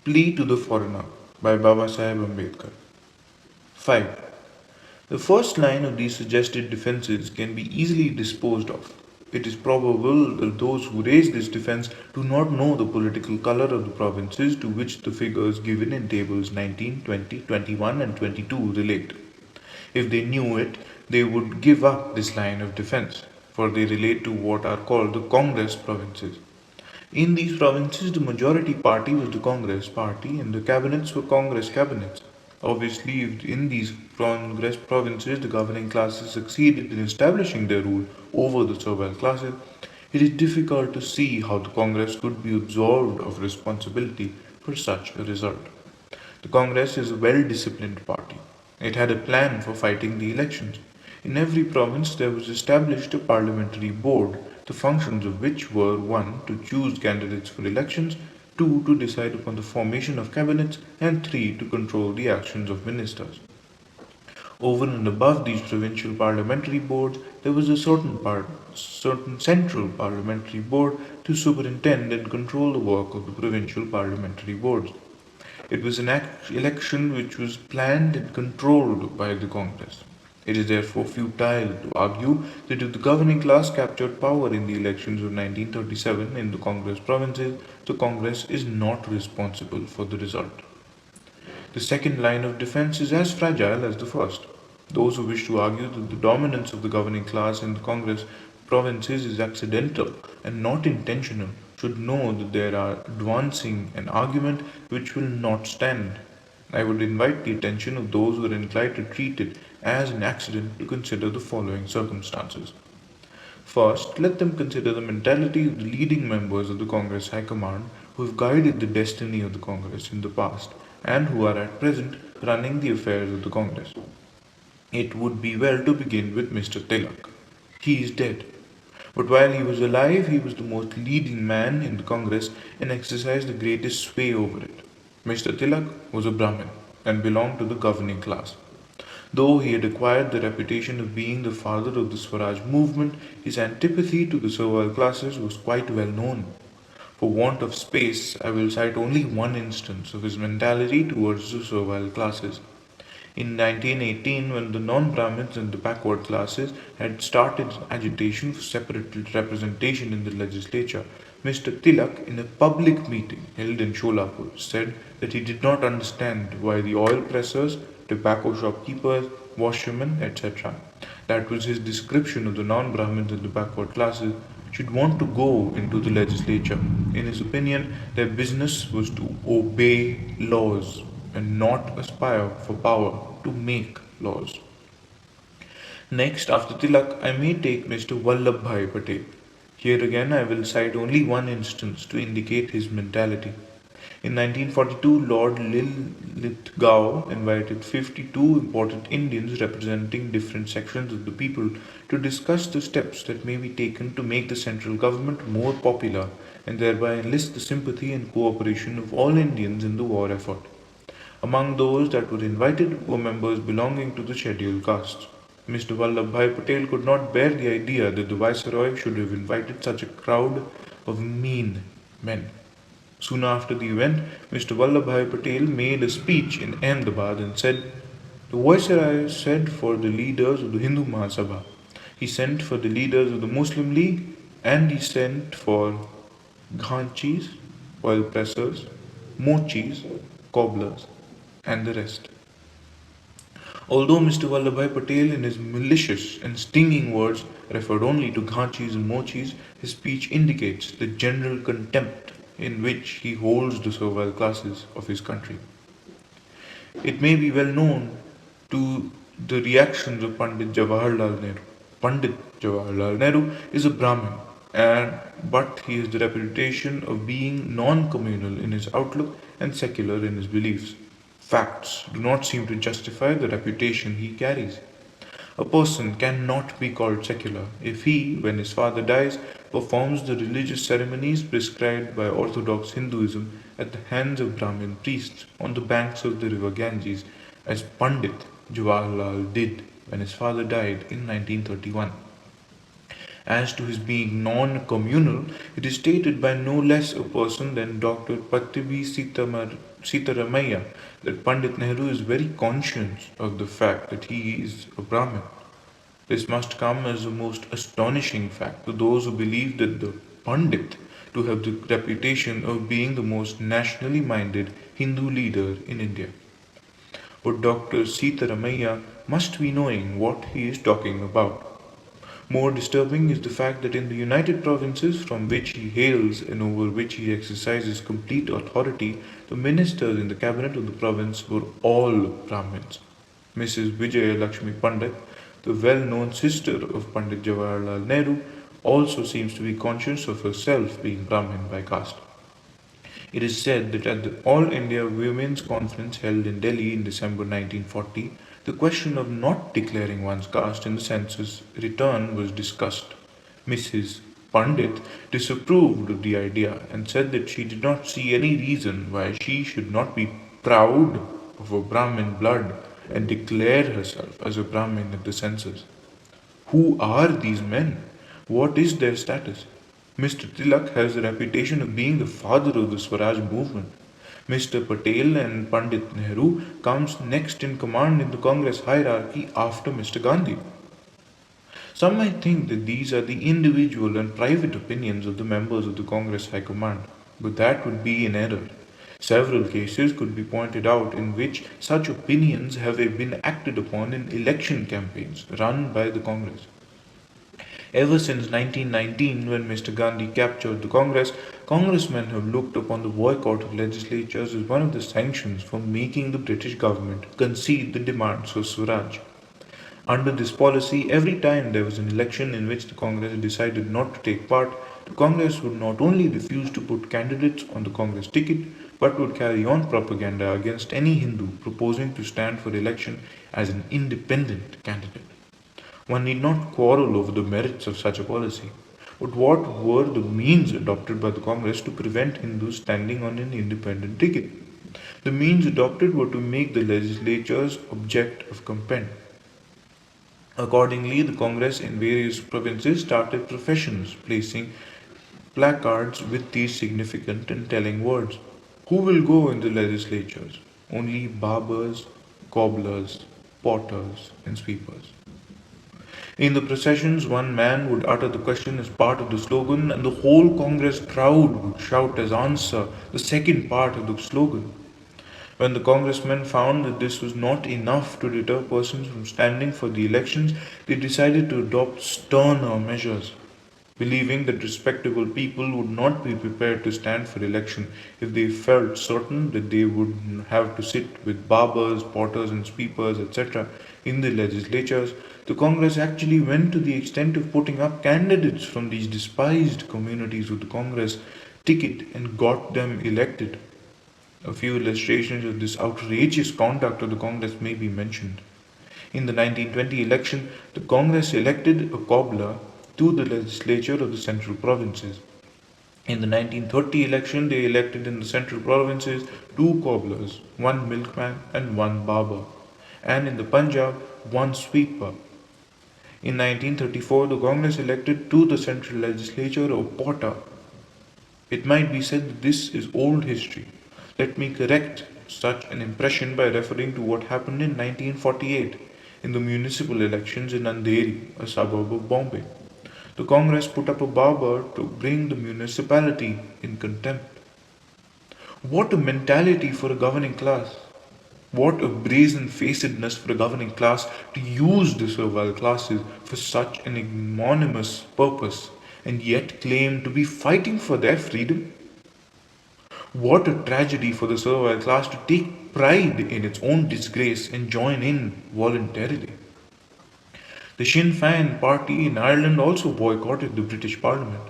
Plea to the Foreigner by Babasaheb Ambedkar. 5. The first line of these suggested defenses can be easily disposed of. It is probable that those who raise this defense do not know the political color of the provinces to which the figures given in tables 19, 20, 21, and 22 relate. If they knew it, they would give up this line of defense, for they relate to what are called the Congress provinces. In these provinces, the majority party was the Congress party and the cabinets were Congress cabinets. Obviously, if in these Congress provinces the governing classes succeeded in establishing their rule over the servile classes, it is difficult to see how the Congress could be absolved of responsibility for such a result. The Congress is a well disciplined party. It had a plan for fighting the elections. In every province there was established a parliamentary board, the functions of which were 1. To choose candidates for elections, 2. To decide upon the formation of cabinets, and 3. To control the actions of ministers. Over and above these provincial parliamentary boards, there was a certain central parliamentary board to superintend and control the work of the provincial parliamentary boards. It was an election which was planned and controlled by the Congress. It is therefore futile to argue that if the governing class captured power in the elections of 1937 in the Congress provinces, the Congress is not responsible for the result. The second line of defense is as fragile as the first. Those who wish to argue that the dominance of the governing class in the Congress provinces is accidental and not intentional should know that they are advancing an argument which will not stand. I would invite the attention of those who are inclined to treat it as an accident to consider the following circumstances. First, let them consider the mentality of the leading members of the Congress High Command who have guided the destiny of the Congress in the past and who are at present running the affairs of the Congress. It would be well to begin with Mr. Tilak. He is dead. But while he was alive, he was the most leading man in the Congress and exercised the greatest sway over it. Mr. Tilak was a Brahmin and belonged to the governing class. Though he had acquired the reputation of being the father of the Swaraj movement, his antipathy to the servile classes was quite well known. For want of space, I will cite only one instance of his mentality towards the servile classes. In 1918, when the non-Brahmins and the backward classes had started agitation for separate representation in the legislature, Mr. Tilak, in a public meeting held in Sholapur, said that he did not understand why the oil pressers, tobacco shopkeepers, washermen, etc., that was his description of the non-Brahmins and the backward classes, should want to go into the legislature. In his opinion, their business was to obey laws and not aspire for power to make laws. Next, after Tilak, I may take Mr. Vallabhbhai Patel. Here again, I will cite only one instance to indicate his mentality. In 1942, Lord Lithgow invited 52 important Indians representing different sections of the people to discuss the steps that may be taken to make the central government more popular and thereby enlist the sympathy and cooperation of all Indians in the war effort. Among those that were invited were members belonging to the scheduled castes. Mr. Vallabhbhai Patel could not bear the idea that the Viceroy should have invited such a crowd of mean men. Soon after the event, Mr. Vallabhbhai Patel made a speech in Ahmedabad and said, "The Viceroy said for the leaders of the Hindu Mahasabha, he sent for the leaders of the Muslim League, and he sent for ghanchis, oil pressers, mochis, cobblers, and the rest." Although Mr. Vallabhbhai Patel in his malicious and stinging words referred only to ghanchis and mochis, his speech indicates the general contempt in which he holds the servile classes of his country. It may be well known to the reactions of Pandit Jawaharlal Nehru. Pandit Jawaharlal Nehru is a Brahmin, but he has the reputation of being non-communal in his outlook and secular in his beliefs. Facts do not seem to justify the reputation he carries. A person cannot be called secular if he, when his father dies, performs the religious ceremonies prescribed by Orthodox Hinduism at the hands of Brahmin priests on the banks of the river Ganges, as Pandit Jawaharlal did when his father died in 1931. As to his being non-communal, it is stated by no less a person than Dr. Sitaramaya that Pandit Nehru is very conscious of the fact that he is a Brahmin. This must come as a most astonishing fact to those who believe that the Pandit to have the reputation of being the most nationally minded Hindu leader in India. But Dr. Sitaramaya must be knowing what he is talking about. More disturbing is the fact that in the United Provinces from which he hails and over which he exercises complete authority, the ministers in the cabinet of the province were all Brahmins. Mrs. Vijaya Lakshmi Pandit, the well-known sister of Pandit Jawaharlal Nehru, also seems to be conscious of herself being Brahmin by caste. It is said that at the All India Women's Conference held in Delhi in December 1940, the question of not declaring one's caste in the census return was discussed. Mrs. Pandit disapproved of the idea and said that she did not see any reason why she should not be proud of her Brahmin blood and declare herself as a Brahmin at the census. Who are these men? What is their status? Mr. Tilak has a reputation of being the father of the Swaraj movement. Mr. Patel and Pandit Nehru comes next in command in the Congress hierarchy after Mr. Gandhi. Some might think that these are the individual and private opinions of the members of the Congress High Command, but that would be an error. Several cases could be pointed out in which such opinions have been acted upon in election campaigns run by the Congress. Ever since 1919, when Mr. Gandhi captured the Congress, congressmen have looked upon the boycott of legislatures as one of the sanctions for making the British government concede the demands of Swaraj. Under this policy, every time there was an election in which the Congress decided not to take part, the Congress would not only refuse to put candidates on the Congress ticket, but would carry on propaganda against any Hindu proposing to stand for election as an independent candidate. One need not quarrel over the merits of such a policy. But what were the means adopted by the Congress to prevent Hindus standing on an independent ticket? The means adopted were to make the legislatures object of contempt. Accordingly, the Congress in various provinces started processions placing placards with these significant and telling words. Who will go in the legislatures? Only barbers, cobblers, potters, and sweepers. In the processions, one man would utter the question as part of the slogan, and the whole Congress crowd would shout as answer the second part of the slogan. When the congressmen found that this was not enough to deter persons from standing for the elections, they decided to adopt sterner measures, believing that respectable people would not be prepared to stand for election if they felt certain that they would have to sit with barbers, potters, and sweepers, etc., in the legislatures. The Congress actually went to the extent of putting up candidates from these despised communities with the Congress ticket and got them elected. A few illustrations of this outrageous conduct of the Congress may be mentioned. In the 1920 election, the Congress elected a cobbler to the legislature of the central provinces. In the 1930 election, they elected in the central provinces two cobblers, one milkman and one barber, and in the Punjab, one sweeper. In 1934, the Congress elected to the central legislature a potter. It might be said that this is old history. Let me correct such an impression by referring to what happened in 1948 in the municipal elections in Andheri, a suburb of Bombay. The Congress put up a barber to bring the municipality in contempt. What a mentality for a governing class! What a brazen facedness for a governing class to use the servile classes for such an ignominious purpose and yet claim to be fighting for their freedom! What a tragedy for the servile class to take pride in its own disgrace and join in voluntarily. The Sinn Féin party in Ireland also boycotted the British Parliament.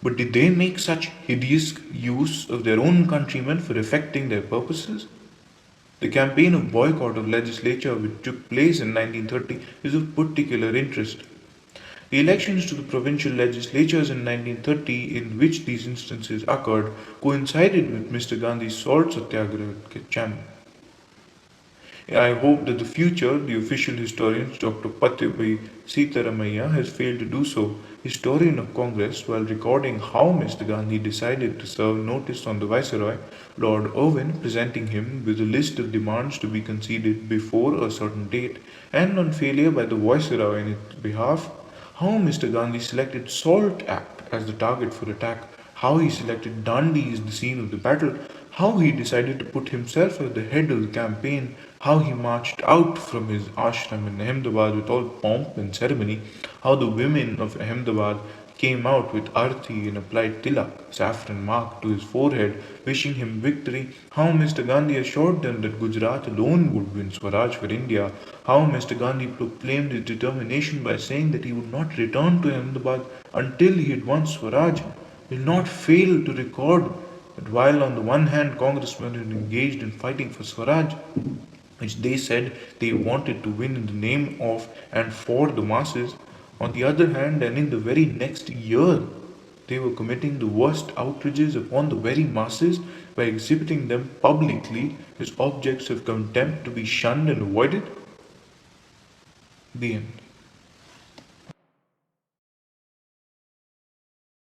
But did they make such hideous use of their own countrymen for effecting their purposes? The campaign of boycott of legislature which took place in 1930 is of particular interest. The elections to the provincial legislatures in 1930, in which these instances occurred, coincided with Mr. Gandhi's salt satyagraha campaign. I hope that the future, the official historian Dr. Patibhi Sitaramaya has failed to do so. Historian of Congress, while recording how Mr. Gandhi decided to serve notice on the Viceroy, Lord Irwin, presenting him with a list of demands to be conceded before a certain date, and on failure by the Viceroy in its behalf, how Mr. Gandhi selected Salt Act as the target for attack, how he selected Dandi as the scene of the battle, how he decided to put himself at the head of the campaign, how he marched out from his ashram in Ahmedabad with all pomp and ceremony, how the women of Ahmedabad came out with arti and applied tilak, saffron mark, to his forehead, wishing him victory, how Mr. Gandhi assured them that Gujarat alone would win Swaraj for India, how Mr. Gandhi proclaimed his determination by saying that he would not return to Ahmedabad until he had won Swaraj, will not fail to record that while on the one hand congressmen had engaged in fighting for Swaraj, which they said they wanted to win in the name of and for the masses, on the other hand, and in the very next year, they were committing the worst outrages upon the very masses by exhibiting them publicly as objects of contempt to be shunned and avoided? The end.